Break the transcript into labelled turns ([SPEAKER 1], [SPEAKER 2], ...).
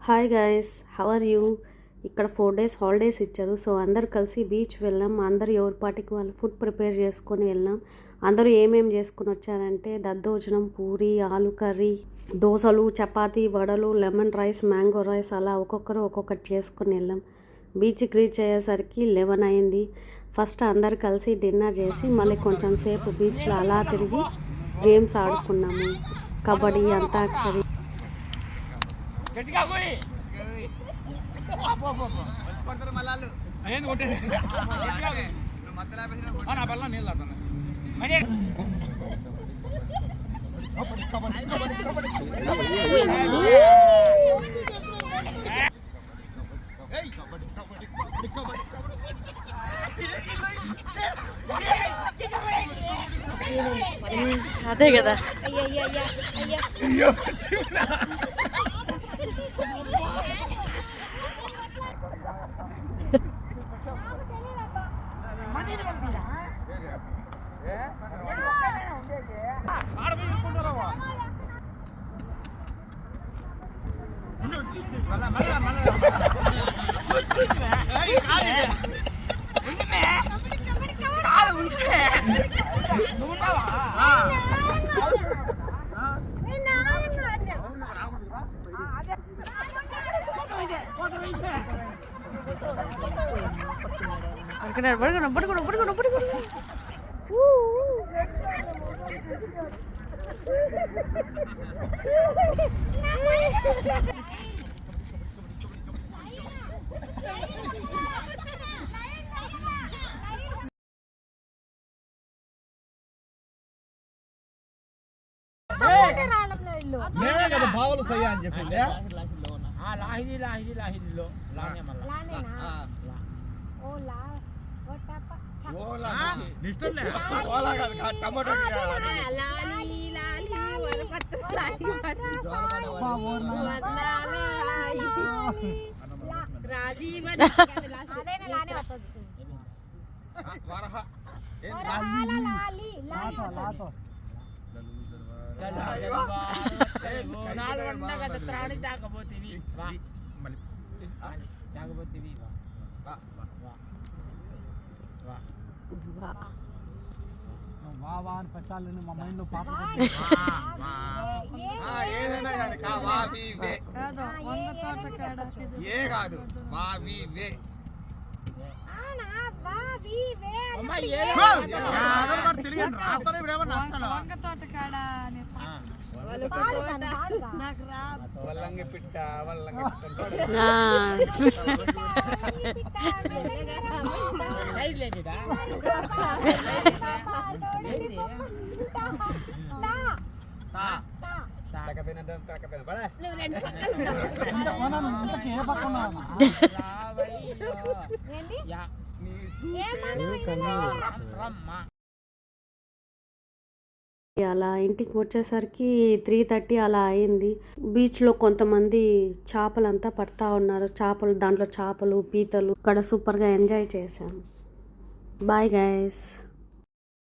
[SPEAKER 1] Hi guys, how are you? ఇక్కడ 4 days holidays ఇచ్చారు. So అందరు కలిసి బీచ్ వెళ్ళాం. అందరు ఎవరి పాటికి వాళ్ళు ఫుడ్ ప్రిపేర్ చేసుకొని వెళ్ళాం. అందరూ ఏమేమి చేసుకొని వచ్చారంటే దద్దోజనం, పూరి, ఆలు కర్రీ, దోశలు, చపాతీ, వడలు, లెమన్ రైస్, మ్యాంగో రైస్, అలా ఒక్కొక్కరు ఒక్కొక్కటి చేసుకొని వెళ్ళాం. బీచ్కి రీచ్ అయ్యేసరికి 11 అయింది. ఫస్ట్ అందరు కలిసి డిన్నర్ చేసి మళ్ళీ కొంచెం సేపు బీచ్లో అలా తిరిగి గేమ్స్ ఆడుకున్నాము. కబడ్డీ, అంతాక్షరి. అదే కదా.
[SPEAKER 2] నేనే కదా బావలు సయ్యా అని చెప్పింది. అలా ఇంటికి వచ్చేసరికి 3:30 అలా అయింది. బీచ్లో కొంతమంది చేపలంతా పడతా ఉన్నారు. దాంట్లో చేపలు, పీతలు. ఇక్కడ సూపర్గా ఎంజాయ్ చేశాను. Bye guys.